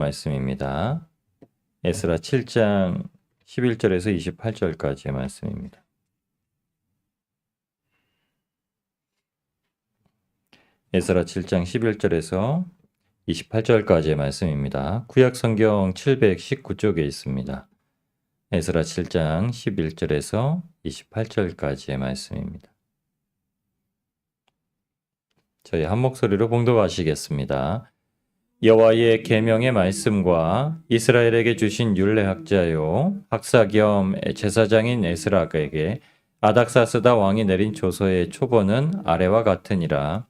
말씀입니다. 에스라 7장 11절에서 28절까지의 말씀입니다. 에스라 7장 11절에서 28절까지의 말씀입니다. 구약 성경 719쪽에 있습니다. 에스라 7장 11절에서 28절까지의 말씀입니다. 저희 한 목소리로 봉독하시겠습니다. 여호와의 계명의 말씀과 이스라엘에게 주신 율례학자요 학사 겸 제사장인 에스라에게 아닥사스다 왕이 내린 조서의 초본은 아래와 같으니라.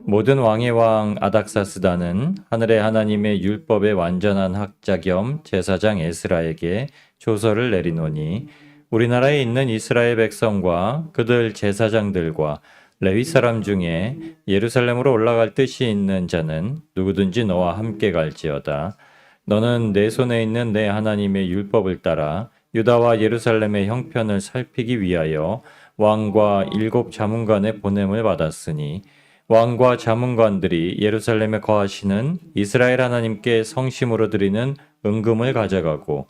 모든 왕의 왕 아닥사스다는 하늘의 하나님의 율법의 완전한 학자 겸 제사장 에스라에게 조서를 내리노니 우리나라에 있는 이스라엘 백성과 그들 제사장들과 레위 사람 중에 예루살렘으로 올라갈 뜻이 있는 자는 누구든지 너와 함께 갈지어다. 너는 내 손에 있는 내 하나님의 율법을 따라 유다와 예루살렘의 형편을 살피기 위하여 왕과 7 자문관의 보냄을 받았으니 왕과 자문관들이 예루살렘에 거하시는 이스라엘 하나님께 성심으로 드리는 은금을 가져가고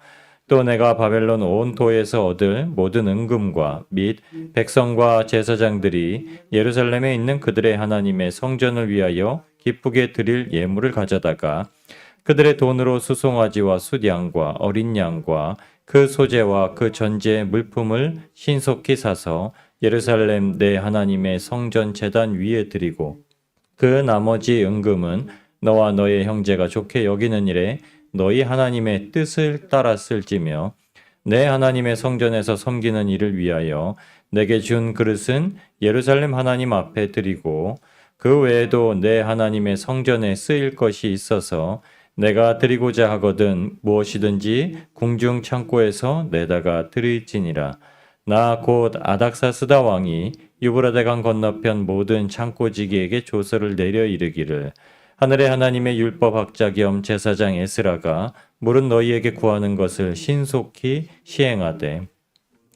또 내가 바벨론 온 도에서 얻을 모든 은금과 및 백성과 제사장들이 예루살렘에 있는 그들의 하나님의 성전을 위하여 기쁘게 드릴 예물을 가져다가 그들의 돈으로 수송아지와 숫양과 어린 양과 그 소재와 그 전제 물품을 신속히 사서 예루살렘 내 하나님의 성전 제단 위에 드리고 그 나머지 은금은 너와 너의 형제가 좋게 여기는 일에 너희 하나님의 뜻을 따라 쓸지며 내 하나님의 성전에서 섬기는 일을 위하여 내게 준 그릇은 예루살렘 하나님 앞에 드리고 그 외에도 내 하나님의 성전에 쓰일 것이 있어서 내가 드리고자 하거든 무엇이든지 궁중 창고에서 내다가 드릴지니라. 나 곧 아닥사스다 왕이 유브라데 강 건너편 모든 창고지기에게 조서를 내려 이르기를 하늘의 하나님의 율법학자 겸 제사장 에스라가 물은 너희에게 구하는 것을 신속히 시행하되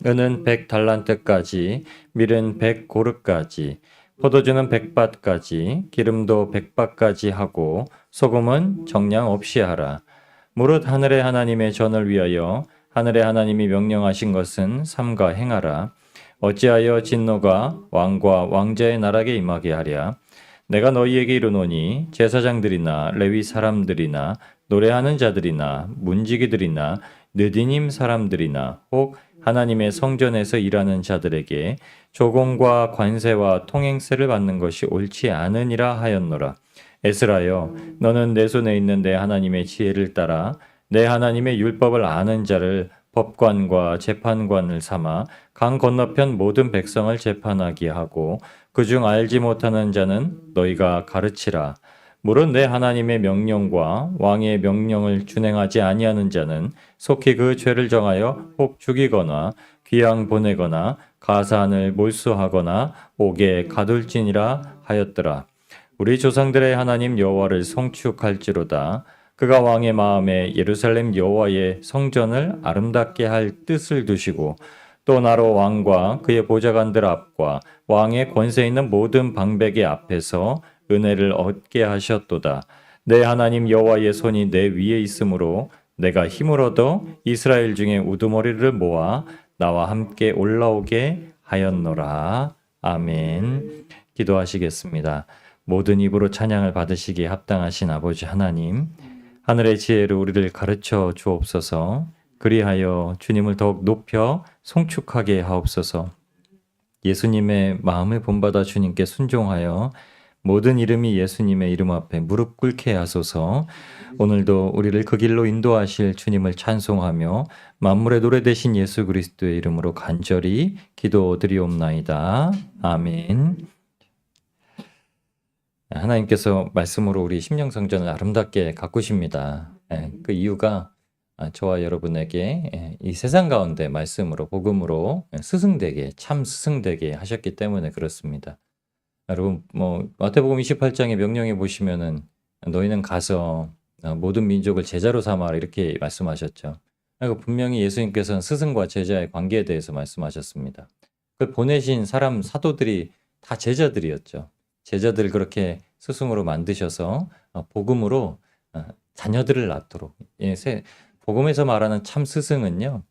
은은 100달란트까지 밀은 100고르까지 포도주는 100밭까지 기름도 100밭까지 하고 소금은 정량 없이 하라. 무릇 하늘의 하나님의 전을 위하여 하늘의 하나님이 명령하신 것은 삼가 행하라. 어찌하여 진노가 왕과 왕자의 나라에 임하게 하랴. 내가 너희에게 이르노니 제사장들이나 레위 사람들이나 노래하는 자들이나 문지기들이나 느디님 사람들이나 혹 하나님의 성전에서 일하는 자들에게 조공과 관세와 통행세를 받는 것이 옳지 않으니라 하였노라. 에스라여, 너는 내 손에 있는 내 하나님의 지혜를 따라 내 하나님의 율법을 아는 자를 법관과 재판관을 삼아 강 건너편 모든 백성을 재판하게 하고 그중 알지 못하는 자는 너희가 가르치라. 무릇 내 하나님의 명령과 왕의 명령을 준행하지 아니하는 자는 속히 그 죄를 정하여 혹 죽이거나 귀양 보내거나 가산을 몰수하거나 옥에 가둘지니라 하였더라. 우리 조상들의 하나님 여호와를 송축할지로다. 그가 왕의 마음에 예루살렘 여호와의 성전을 아름답게 할 뜻을 두시고 또 나로 왕과 그의 보좌관들 앞과 왕의 권세 있는 모든 방백의 앞에서 은혜를 얻게 하셨도다. 내 하나님 여호와의 손이 내 위에 있으므로 내가 힘을 얻어 이스라엘 중에 우두머리를 모아 나와 함께 올라오게 하였노라. 아멘. 기도하시겠습니다. 모든 입으로 찬양을 받으시기에 합당하신 아버지 하나님, 하늘의 지혜로 우리를 가르쳐 주옵소서. 그리하여 주님을 더욱 높여 송축하게 하옵소서. 예수님의 마음을 본받아 주님께 순종하여 모든 이름이 예수님의 이름 앞에 무릎 꿇게 하소서. 오늘도 우리를 그 길로 인도하실 주님을 찬송하며 만물의 노래 되신 예수 그리스도의 이름으로 간절히 기도드리옵나이다. 아멘. 하나님께서 말씀으로 우리 심령성전을 아름답게 가꾸십니다. 그 이유가 저와 여러분에게 이 세상 가운데 말씀으로 복음으로 스승되게 참 스승되게 하셨기 때문에 그렇습니다. 여러분 마태복음 28장의 명령에 보시면은 너희는 가서 모든 민족을 제자로 삼아라 이렇게 말씀하셨죠. 분명히 예수님께서는 스승과 제자의 관계에 대해서 말씀하셨습니다. 그 보내신 사람 사도들이 다 제자들이었죠. 제자들 그렇게 스승으로 만드셔서 복음으로 자녀들을 낳도록. 복음에서 말하는 참 스승은요,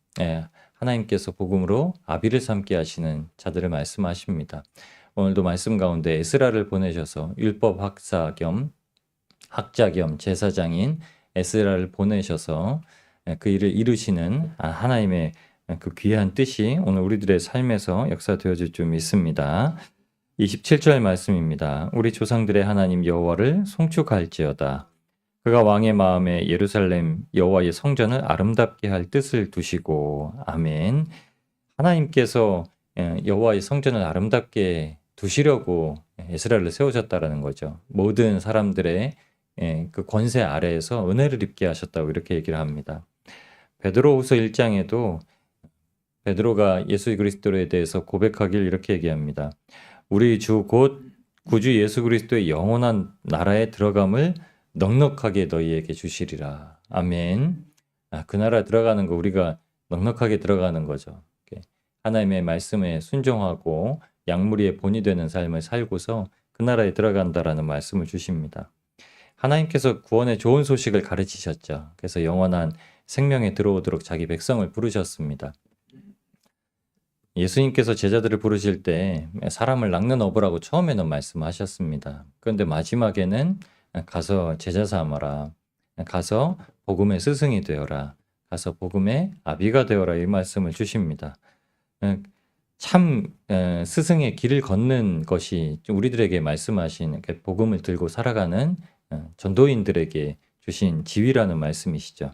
하나님께서 복음으로 아비를 삼게 하시는 자들을 말씀하십니다. 오늘도 말씀 가운데 에스라를 보내셔서 율법 학사 겸 학자 겸 제사장인 에스라를 보내셔서 그 일을 이루시는 하나님의 그 귀한 뜻이 오늘 우리들의 삶에서 역사되어질 줄 믿습니다. 27절 말씀입니다. 우리 조상들의 하나님 여호와를 송축할지어다. 그가 왕의 마음에 예루살렘 여호와의 성전을 아름답게 할 뜻을 두시고. 아멘. 하나님께서 여호와의 성전을 아름답게 두시려고 에스라를 세우셨다라는 거죠. 모든 사람들의 그 권세 아래에서 은혜를 입게 하셨다고 이렇게 얘기를 합니다. 베드로후서 1장에도 베드로가 예수 그리스도에 대해서 고백하길 이렇게 얘기합니다. 우리 주 곧 구주 예수 그리스도의 영원한 나라에 들어감을 넉넉하게 너희에게 주시리라. 아멘. 그 나라 들어가는 거 우리가 넉넉하게 들어가는 거죠. 하나님의 말씀에 순종하고 양무리의 본이 되는 삶을 살고서 그 나라에 들어간다라는 말씀을 주십니다. 하나님께서 구원의 좋은 소식을 가르치셨죠. 그래서 영원한 생명에 들어오도록 자기 백성을 부르셨습니다. 예수님께서 제자들을 부르실 때 사람을 낚는 어부라고 처음에는 말씀하셨습니다. 그런데 마지막에는 가서 제자 삼아라. 가서 복음의 스승이 되어라. 가서 복음의 아비가 되어라. 이 말씀을 주십니다. 참 스승의 길을 걷는 것이 우리들에게 말씀하신 복음을 들고 살아가는 전도인들에게 주신 지위라는 말씀이시죠.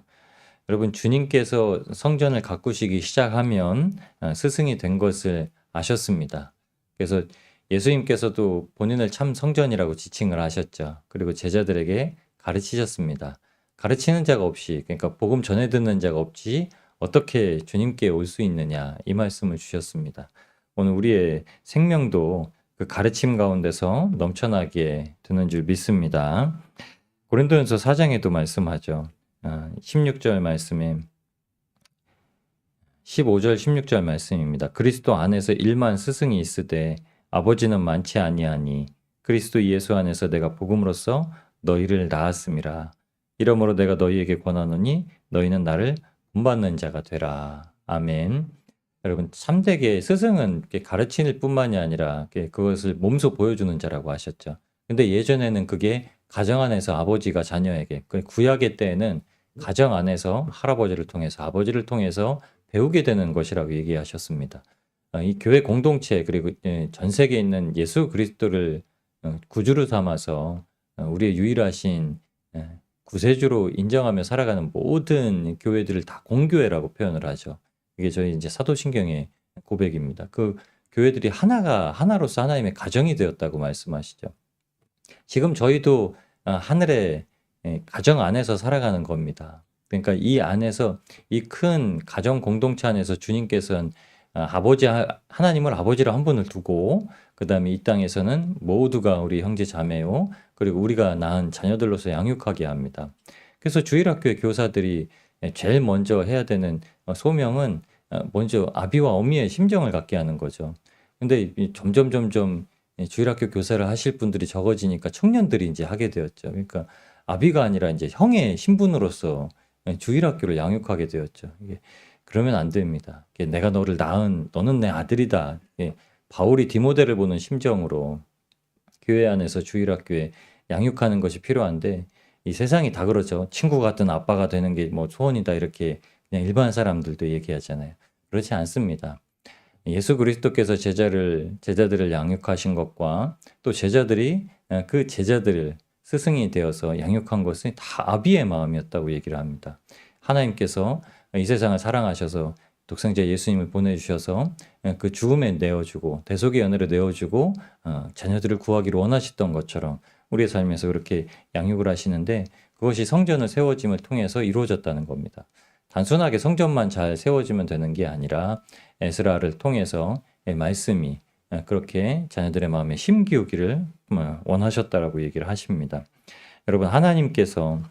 여러분, 주님께서 성전을 가꾸시기 시작하면 스승이 된 것을 아셨습니다. 그래서 예수님께서도 본인을 참 성전이라고 지칭을 하셨죠. 그리고 제자들에게 가르치셨습니다. 가르치는 자가 없이, 그러니까 복음 전해 듣는 자가 없이 어떻게 주님께 올 수 있느냐, 이 말씀을 주셨습니다. 오늘 우리의 생명도 그 가르침 가운데서 넘쳐나게 되는 줄 믿습니다. 고린도전서 4장에도 말씀하죠. 16절 말씀에 15절 16절 말씀입니다. 그리스도 안에서 일만 스승이 있으되 아버지는 많지 아니하니 그리스도 예수 안에서 내가 복음으로써 너희를 낳았음이라. 이러므로 내가 너희에게 권하노니 너희는 나를 본받는 자가 되라. 아멘. 여러분, 참되게 스승은 가르칠 뿐만이 아니라 그것을 몸소 보여주는 자라고 하셨죠. 근데 예전에는 그게 가정 안에서 아버지가 자녀에게, 구약의 때에는 가정 안에서 할아버지를 통해서 아버지를 통해서 배우게 되는 것이라고 얘기하셨습니다. 이 교회 공동체 그리고 전 세계에 있는 예수 그리스도를 구주로 삼아서 우리의 유일하신 구세주로 인정하며 살아가는 모든 교회들을 다 공교회라고 표현을 하죠. 이게 저희 이제 사도신경의 고백입니다. 그 교회들이 하나로서 하나님의 가정이 되었다고 말씀하시죠. 지금 저희도 하늘의 가정 안에서 살아가는 겁니다. 그러니까 이 안에서 이 큰 가정 공동체 안에서 주님께서는 하나님을 아버지로 한 분을 두고 그 다음에 이 땅에서는 모두가 우리 형제 자매요 그리고 우리가 낳은 자녀들로서 양육하게 합니다. 그래서 주일학교의 교사들이 제일 먼저 해야 되는 소명은 먼저 아비와 어미의 심정을 갖게 하는 거죠. 근데 점점 주일학교 교사를 하실 분들이 적어지니까 청년들이 이제 하게 되었죠. 그러니까 아비가 아니라 이제 형의 신분으로서 주일학교를 양육하게 되었죠. 그러면 안 됩니다. 내가 너를 낳은, 너는 내 아들이다. 바울이 디모데를 보는 심정으로 교회 안에서 주일학교에 양육하는 것이 필요한데 이 세상이 다 그렇죠. 친구 같은 아빠가 되는 게 뭐 소원이다 이렇게 그냥 일반 사람들도 얘기하잖아요. 그렇지 않습니다. 예수 그리스도께서 제자들을 양육하신 것과 또 제자들이 그 제자들을 스승이 되어서 양육한 것은 다 아비의 마음이었다고 얘기를 합니다. 하나님께서 이 세상을 사랑하셔서 독생자 예수님을 보내주셔서 그 죽음에 내어주고 대속의 연회를 내어주고 자녀들을 구하기를 원하셨던 것처럼 우리의 삶에서 그렇게 양육을 하시는데 그것이 성전을 세워짐을 통해서 이루어졌다는 겁니다. 단순하게 성전만 잘 세워지면 되는 게 아니라 에스라를 통해서 말씀이 그렇게 자녀들의 마음에 심기우기를 원하셨다라고 얘기를 하십니다. 여러분, 하나님께서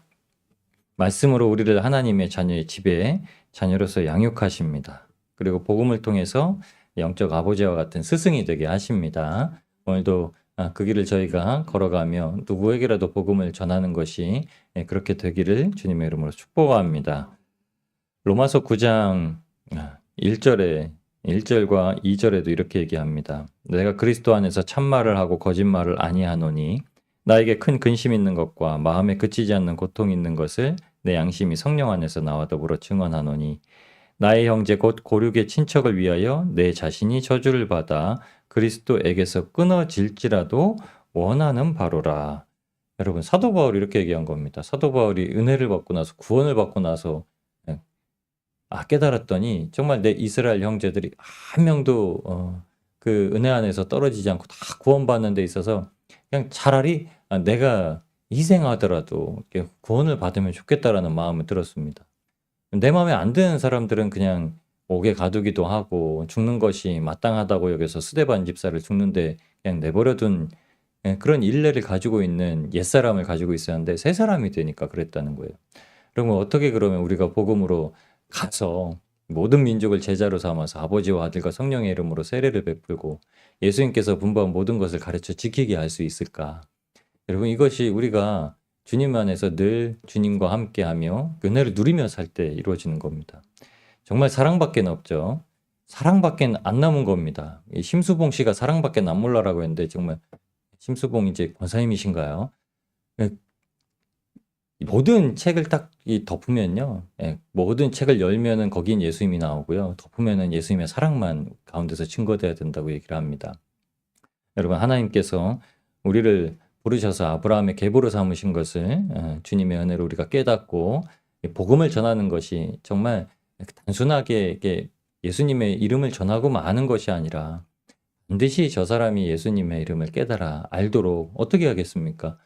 말씀으로 우리를 하나님의 자녀의 집에 자녀로서 양육하십니다. 그리고 복음을 통해서 영적 아버지와 같은 스승이 되게 하십니다. 오늘도 그 길을 저희가 걸어가며 누구에게라도 복음을 전하는 것이 그렇게 되기를 주님의 이름으로 축복합니다. 로마서 9장 1절에 1절과 2절에도 이렇게 얘기합니다. 내가 그리스도 안에서 참말을 하고 거짓말을 아니하노니 나에게 큰 근심 있는 것과 마음에 그치지 않는 고통 있는 것을 내 양심이 성령 안에서 나와 더불어 증언하노니 나의 형제 곧 고륙의 친척을 위하여 내 자신이 저주를 받아 그리스도에게서 끊어질지라도 원하는 바로라. 여러분, 사도 바울이 이렇게 얘기한 겁니다. 사도 바울이 은혜를 받고 나서 구원을 받고 나서 깨달았더니 정말 내 이스라엘 형제들이 한 명도 그 은혜 안에서 떨어지지 않고 다 구원받는 데 있어서 그냥 차라리 내가 희생하더라도 구원을 받으면 좋겠다라는 마음을 들었습니다. 내 마음에 안 드는 사람들은 그냥 옥에 가두기도 하고 죽는 것이 마땅하다고 여기서 스데반 집사를 죽는데 그냥 내버려둔 그런 일례를 가지고 있는 옛사람을 가지고 있었는데 새 사람이 되니까 그랬다는 거예요. 그러면 어떻게 그러면 우리가 복음으로 가서 모든 민족을 제자로 삼아서 아버지와 아들과 성령의 이름으로 세례를 베풀고 예수님께서 분부한 모든 것을 가르쳐 지키게 할 수 있을까? 여러분, 이것이 우리가 주님 안에서 늘 주님과 함께하며 은혜를 누리며 살 때 이루어지는 겁니다. 정말 사랑밖에 없죠. 사랑밖에 안 남은 겁니다. 심수봉 씨가 사랑밖에 안 몰라라고 했는데 정말 심수봉 이제 권사님이신가요? 모든 책을 딱 덮으면요. 모든 책을 열면은 거긴 예수님이 나오고요. 덮으면은 예수님의 사랑만 가운데서 증거돼야 된다고 얘기를 합니다. 여러분, 하나님께서 우리를 부르셔서 아브라함의 계보로 삼으신 것을 주님의 은혜로 우리가 깨닫고 복음을 전하는 것이 정말 단순하게 예수님의 이름을 전하고 마는 것이 아니라 반드시 저 사람이 예수님의 이름을 깨달아 알도록 어떻게 하겠습니까?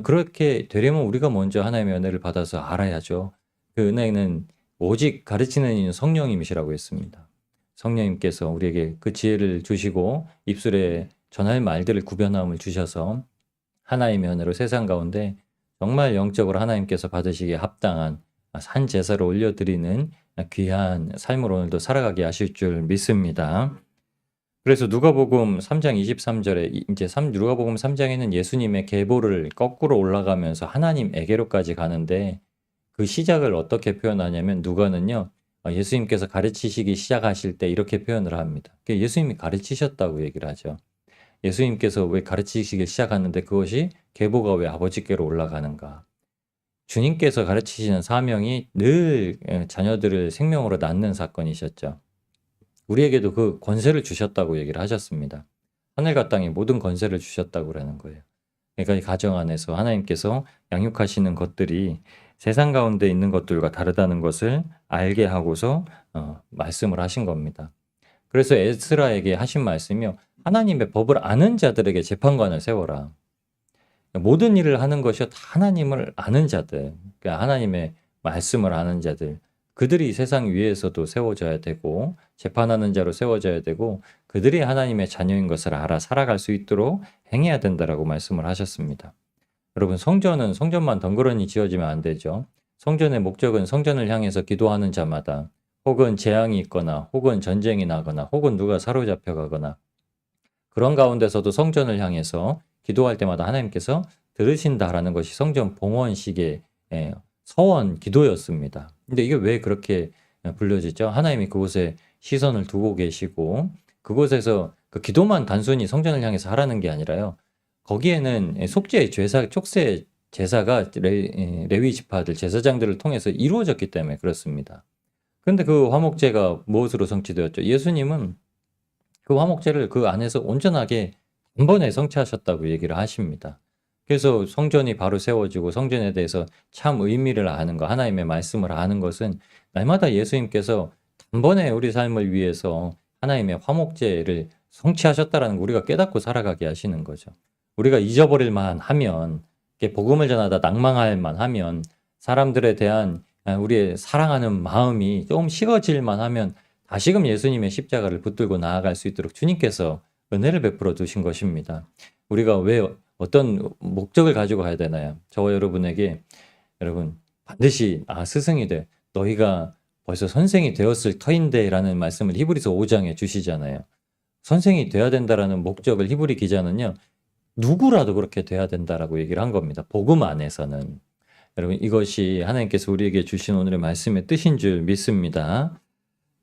그렇게 되려면 우리가 먼저 하나님의 은혜를 받아서 알아야죠. 그 은혜는 오직 가르치는 이는 성령님이시라고 했습니다. 성령님께서 우리에게 그 지혜를 주시고 입술에 전할 말들을 구별함을 주셔서 하나님의 은혜로 세상 가운데 정말 영적으로 하나님께서 받으시기에 합당한 산 제사를 올려드리는 귀한 삶을 오늘도 살아가게 하실 줄 믿습니다. 그래서 누가복음 3장 23절에 이제 누가복음 3장에는 예수님의 계보를 거꾸로 올라가면서 하나님에게로까지 가는데 그 시작을 어떻게 표현하냐면 누가는요. 예수님께서 가르치시기 시작하실 때 이렇게 표현을 합니다. 예수님이 가르치셨다고 얘기를 하죠. 예수님께서 왜 가르치시기 시작하는데 그것이 계보가 왜 아버지께로 올라가는가? 주님께서 가르치시는 사명이 늘 자녀들을 생명으로 낳는 사건이셨죠. 우리에게도 그 권세를 주셨다고 얘기를 하셨습니다. 하늘과 땅에 모든 권세를 주셨다고 그러는 거예요. 그러니까 이 가정 안에서 하나님께서 양육하시는 것들이 세상 가운데 있는 것들과 다르다는 것을 알게 하고서 말씀을 하신 겁니다. 그래서 에스라에게 하신 말씀이요. 하나님의 법을 아는 자들에게 재판관을 세워라. 모든 일을 하는 것이 다 하나님을 아는 자들, 그러니까 하나님의 말씀을 아는 자들, 그들이 세상 위에서도 세워져야 되고 재판하는 자로 세워져야 되고 그들이 하나님의 자녀인 것을 알아 살아갈 수 있도록 행해야 된다라고 말씀을 하셨습니다. 여러분, 성전은 성전만 덩그러니 지어지면 안 되죠. 성전의 목적은 성전을 향해서 기도하는 자마다 혹은 재앙이 있거나 혹은 전쟁이 나거나 혹은 누가 사로잡혀 가거나 그런 가운데서도 성전을 향해서 기도할 때마다 하나님께서 들으신다라는 것이 성전 봉헌식의 서원 기도였습니다. 근데 이게 왜 그렇게 불려지죠? 하나님이 그곳에 시선을 두고 계시고 그곳에서 그 기도만 단순히 성전을 향해서 하라는 게 아니라요. 거기에는 속죄 제사, 촉새 제사가 레위 지파들 제사장들을 통해서 이루어졌기 때문에 그렇습니다. 그런데 그 화목제가 무엇으로 성취되었죠? 예수님은 그 화목제를 그 안에서 온전하게 한 번에 성취하셨다고 얘기를 하십니다. 그래서 성전이 바로 세워지고 성전에 대해서 참 의미를 아는 것, 하나님의 말씀을 아는 것은 날마다 예수님께서 단번에 우리 삶을 위해서 하나님의 화목제를 성취하셨다라는 걸 우리가 깨닫고 살아가게 하시는 거죠. 우리가 잊어버릴 만 하면, 복음을 전하다 낭망할 만 하면, 사람들에 대한 우리의 사랑하는 마음이 조금 식어질 만 하면 다시금 예수님의 십자가를 붙들고 나아갈 수 있도록 주님께서 은혜를 베풀어 두신 것입니다. 우리가 왜 어떤 목적을 가지고 가야 되나요? 저와 여러분에게 여러분 반드시 스승이 돼. 너희가 벌써 선생이 되었을 터인데 라는 말씀을 히브리서 5장에 주시잖아요. 선생이 돼야 된다라는 목적을 히브리 기자는요. 누구라도 그렇게 돼야 된다라고 얘기를 한 겁니다. 복음 안에서는. 여러분, 이것이 하나님께서 우리에게 주신 오늘의 말씀의 뜻인 줄 믿습니다.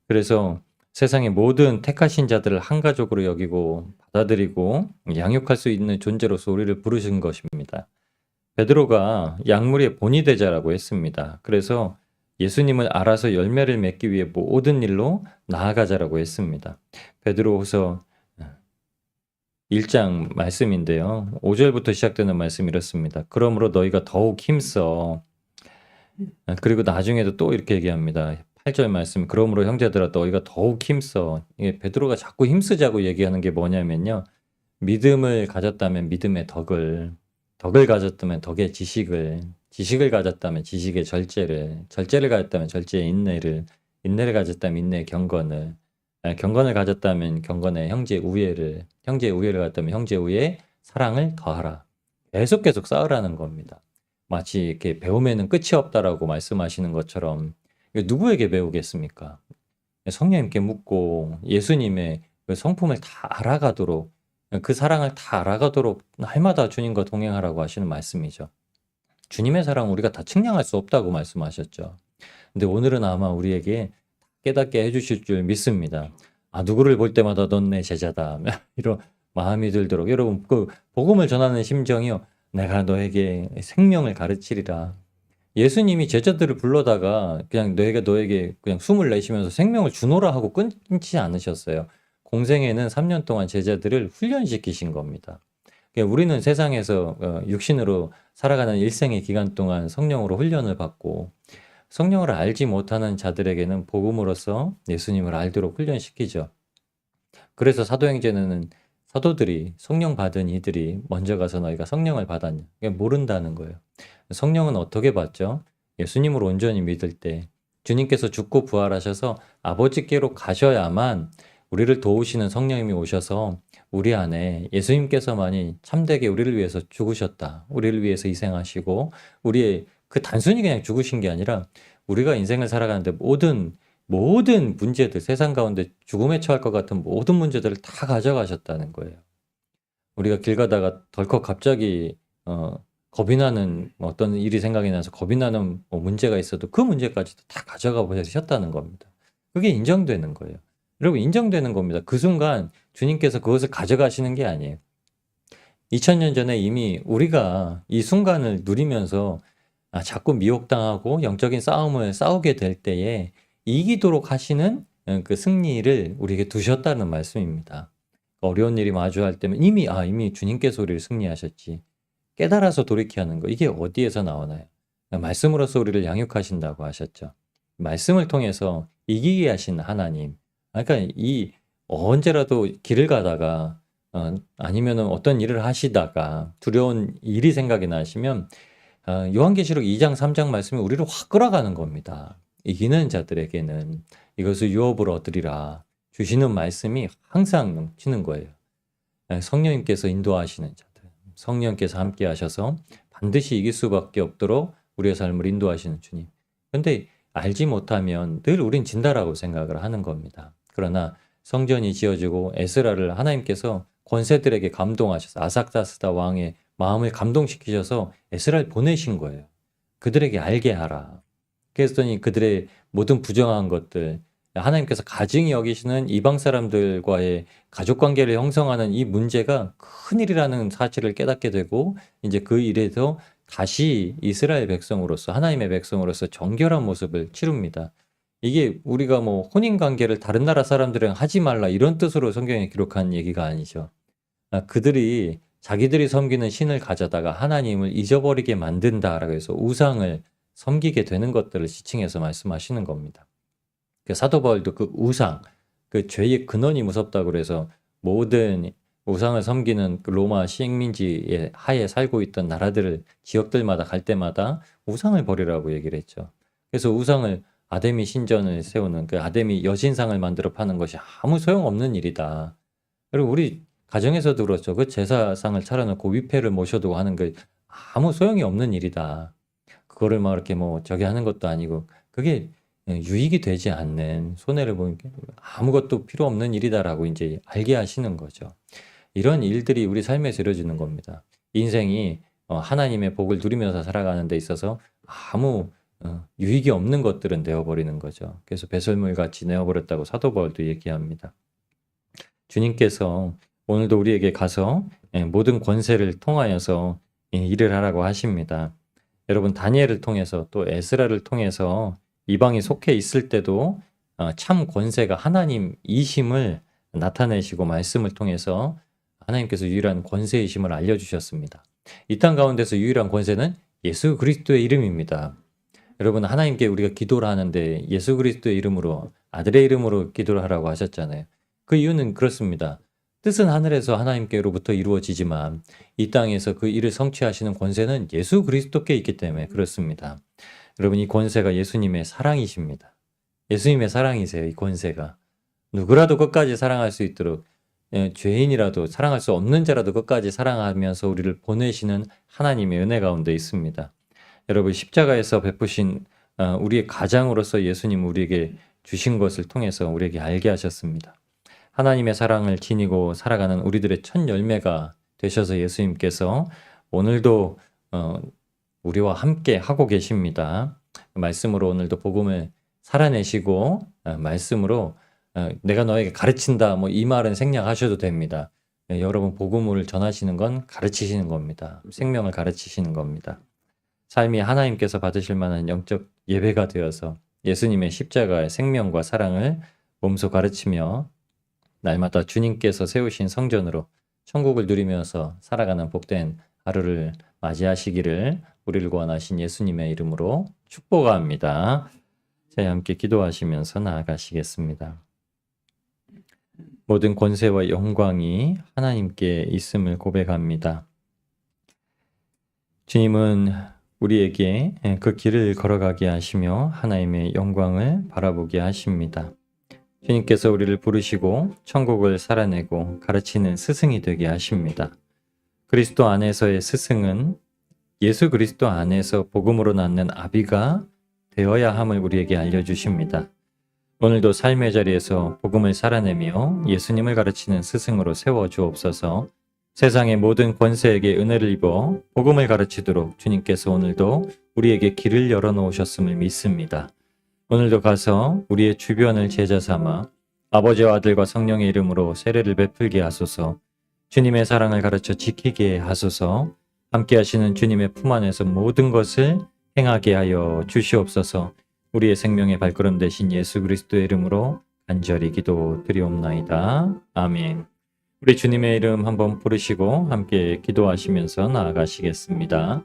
그래서 세상의 모든 택하신 자들을 한 가족으로 여기고 받아들이고 양육할 수 있는 존재로서 우리를 부르신 것입니다. 베드로가 약물의 본이 되자라고 했습니다. 그래서 예수님을 알아서 열매를 맺기 위해 모든 일로 나아가자라고 했습니다. 베드로후서 1장 말씀인데요. 5절부터 시작되는 말씀이 이렇습니다. 그러므로 너희가 더욱 힘써. 그리고 나중에도 또 이렇게 얘기합니다. 8절 말씀. 그러므로 형제들아 너희가 더욱 힘써. 이게 베드로가 자꾸 힘쓰자고 얘기하는 게 뭐냐면요. 믿음을 가졌다면 믿음의 덕을 가졌다면 덕의 지식을 가졌다면 지식의 절제를 가졌다면 절제의 인내를 가졌다면 인내의 경건을 가졌다면 경건의 형제의 우애를 가졌다면 형제의 우애의 사랑을 더하라. 계속 쌓으라는 겁니다. 마치 이렇게 배움에는 끝이 없다라고 말씀하시는 것처럼 이거 누구에게 배우겠습니까? 성령님께 묻고 예수님의 그 성품을 다 알아가도록 그 사랑을 다 알아가도록 날마다 주님과 동행하라고 하시는 말씀이죠. 주님의 사랑 우리가 다 측량할 수 없다고 말씀하셨죠. 근데 오늘은 아마 우리에게 깨닫게 해주실 줄 믿습니다. 아, 누구를 볼 때마다 넌 내 제자다. 이런 마음이 들도록 여러분 그 복음을 전하는 심정이요. 내가 너에게 생명을 가르치리라. 예수님이 제자들을 불러다가 그냥 너에게 그냥 숨을 내쉬면서 생명을 주노라 하고 끊지 않으셨어요. 공생에는 3년 동안 제자들을 훈련시키신 겁니다. 그러니까 우리는 세상에서 육신으로 살아가는 일생의 기간 동안 성령으로 훈련을 받고 성령을 알지 못하는 자들에게는 복음으로써 예수님을 알도록 훈련시키죠. 그래서 사도행전에는 사도들이 성령 받은 이들이 먼저 가서 너희가 성령을 받았냐. 모른다는 거예요. 성령은 어떻게 받죠? 예수님을 온전히 믿을 때 주님께서 죽고 부활하셔서 아버지께로 가셔야만 우리를 도우시는 성령님이 오셔서 우리 안에 예수님께서만이 참되게 우리를 위해서 죽으셨다. 우리를 위해서 희생하시고 우리의 그 단순히 그냥 죽으신 게 아니라 우리가 인생을 살아가는데 모든 문제들, 세상 가운데 죽음에 처할 것 같은 모든 문제들을 다 가져가셨다는 거예요. 우리가 길 가다가 덜컥 갑자기 겁이 나는 어떤 일이 생각이 나서 겁이 나는 문제가 있어도 그 문제까지도 다 가져가 보셨다는 겁니다. 그게 인정되는 거예요. 여러분 인정되는 겁니다. 그 순간 주님께서 그것을 가져가시는 게 아니에요. 2000년 전에 이미 우리가 이 순간을 누리면서 자꾸 미혹당하고 영적인 싸움을 싸우게 될 때에 이기도록 하시는 그 승리를 우리에게 두셨다는 말씀입니다. 어려운 일이 마주할 때면 이미 주님께서 우리를 승리하셨지. 깨달아서 돌이켜야 하는 거. 이게 어디에서 나오나요? 말씀으로서 우리를 양육하신다고 하셨죠. 말씀을 통해서 이기게 하신 하나님. 그러니까 이 언제라도 길을 가다가 아니면 어떤 일을 하시다가 두려운 일이 생각이 나시면 요한계시록 2장 3장 말씀이 우리를 확 끌어가는 겁니다. 이기는 자들에게는 이것을 유업으로 얻으리라 주시는 말씀이 항상 넘치는 거예요. 성령님께서 인도하시는 자들, 성령께서 함께 하셔서 반드시 이길 수밖에 없도록 우리의 삶을 인도하시는 주님. 그런데 알지 못하면 늘 우린 진다라고 생각을 하는 겁니다. 그러나 성전이 지어지고 에스라를 하나님께서 권세들에게 감동하셔서 아삭다스다 왕의 마음을 감동시키셔서 에스라를 보내신 거예요. 그들에게 알게 하라. 그랬더니 그들의 모든 부정한 것들, 하나님께서 가증히 여기시는 이방 사람들과의 가족관계를 형성하는 이 문제가 큰일이라는 사실을 깨닫게 되고 이제 그 일에서 다시 이스라엘 백성으로서 하나님의 백성으로서 정결한 모습을 치릅니다. 이게 우리가 뭐 혼인관계를 다른 나라 사람들이랑 하지 말라 이런 뜻으로 성경에 기록한 얘기가 아니죠. 그들이 자기들이 섬기는 신을 가져다가 하나님을 잊어버리게 만든다라고 해서 우상을 섬기게 되는 것들을 지칭해서 말씀하시는 겁니다. 사도 바울도 그 우상, 그 죄의 근원이 무섭다고 그래서 모든 우상을 섬기는 그 로마 시행민지의 하에 살고 있던 나라들을 지역들마다 갈 때마다 우상을 버리라고 얘기를 했죠. 그래서 우상을 아데미 신전을 세우는 그 아데미 여신상을 만들어 파는 것이 아무 소용없는 일이다. 그리고 우리 가정에서도 그렇죠. 그 제사상을 차려놓고 위패를 모셔두고 하는 게 아무 소용이 없는 일이다. 그거를 막 이렇게 뭐 저기 하는 것도 아니고 그게 유익이 되지 않는 손해를 보는 게 아무것도 필요 없는 일이다라고 이제 알게 하시는 거죠. 이런 일들이 우리 삶에서 이루어지는 겁니다. 인생이 하나님의 복을 누리면서 살아가는 데 있어서 아무 유익이 없는 것들은 내어버리는 거죠. 그래서 배설물같이 내어버렸다고 사도 바울도 얘기합니다. 주님께서 오늘도 우리에게 가서 모든 권세를 통하여서 일을 하라고 하십니다. 여러분 다니엘을 통해서 또 에스라를 통해서 이방이 속해 있을 때도 참 권세가 하나님이심을 나타내시고 말씀을 통해서 하나님께서 유일한 권세이심을 알려주셨습니다. 이 땅 가운데서 유일한 권세는 예수 그리스도의 이름입니다. 여러분 하나님께 우리가 기도를 하는데 예수 그리스도의 이름으로 아들의 이름으로 기도를 하라고 하셨잖아요. 그 이유는 그렇습니다. 뜻은 하늘에서 하나님께로부터 이루어지지만 이 땅에서 그 일을 성취하시는 권세는 예수 그리스도께 있기 때문에 그렇습니다. 여러분 이 권세가 예수님의 사랑이십니다. 예수님의 사랑이세요. 이 권세가. 누구라도 끝까지 사랑할 수 있도록 죄인이라도 사랑할 수 없는 자라도 끝까지 사랑하면서 우리를 보내시는 하나님의 은혜 가운데 있습니다. 여러분 십자가에서 베푸신 우리의 가장으로서 예수님 우리에게 주신 것을 통해서 우리에게 알게 하셨습니다. 하나님의 사랑을 지니고 살아가는 우리들의 첫 열매가 되셔서 예수님께서 오늘도 우리와 함께 하고 계십니다. 말씀으로 오늘도 복음을 살아내시고 말씀으로 내가 너에게 가르친다 이 말은 생략하셔도 됩니다. 여러분 복음을 전하시는 건 가르치시는 겁니다. 생명을 가르치시는 겁니다. 삶이 하나님께서 받으실 만한 영적 예배가 되어서 예수님의 십자가의 생명과 사랑을 몸소 가르치며 날마다 주님께서 세우신 성전으로 천국을 누리면서 살아가는 복된 하루를 맞이하시기를 우리를 구원하신 예수님의 이름으로 축복합니다. 저희 함께 기도하시면서 나아가시겠습니다. 모든 권세와 영광이 하나님께 있음을 고백합니다. 주님은 우리에게 그 길을 걸어가게 하시며 하나님의 영광을 바라보게 하십니다. 주님께서 우리를 부르시고 천국을 살아내고 가르치는 스승이 되게 하십니다. 그리스도 안에서의 스승은 예수 그리스도 안에서 복음으로 낳는 아비가 되어야 함을 우리에게 알려주십니다. 오늘도 삶의 자리에서 복음을 살아내며 예수님을 가르치는 스승으로 세워주옵소서. 세상의 모든 권세에게 은혜를 입어 복음을 가르치도록 주님께서 오늘도 우리에게 길을 열어놓으셨음을 믿습니다. 오늘도 가서 우리의 주변을 제자 삼아 아버지와 아들과 성령의 이름으로 세례를 베풀게 하소서. 주님의 사랑을 가르쳐 지키게 하소서. 함께 하시는 주님의 품 안에서 모든 것을 행하게 하여 주시옵소서. 우리의 생명의 발걸음 되신 예수 그리스도의 이름으로 간절히 기도드리옵나이다. 아멘. 우리 주님의 이름 한번 부르시고 함께 기도하시면서 나아가시겠습니다.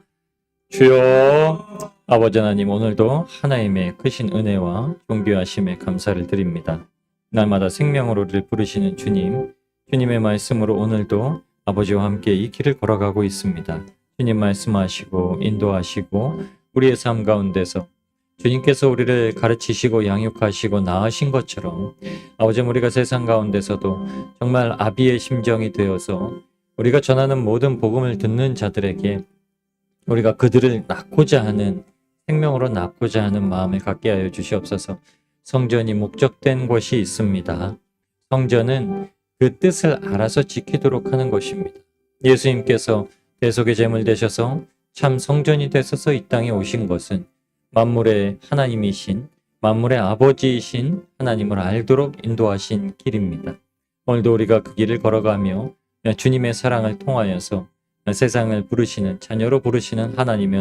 주여, 아버지 하나님, 오늘도 하나님의 크신 은혜와 존귀하심에 감사를 드립니다. 날마다 생명으로 우리를 부르시는 주님, 주님의 말씀으로 오늘도 아버지와 함께 이 길을 걸어가고 있습니다. 주님 말씀하시고 인도하시고 우리의 삶 가운데서 주님께서 우리를 가르치시고 양육하시고 낳으신 것처럼 아버지 우리가 세상 가운데서도 정말 아비의 심정이 되어서 우리가 전하는 모든 복음을 듣는 자들에게 우리가 그들을 낳고자 하는 생명으로 낳고자 하는 마음을 갖게 하여 주시옵소서. 성전이 목적된 곳이 있습니다. 성전은 그 뜻을 알아서 지키도록 하는 것입니다. 예수님께서 대속의 제물 되셔서 참 성전이 되셔서 이 땅에 오신 것은 만물의 하나님이신 만물의 아버지이신 하나님을 알도록 인도하신 길입니다. 오늘도 우리가 그 길을 걸어가며 주님의 사랑을 통하여서 세상을 부르시는 자녀로 부르시는 하나님의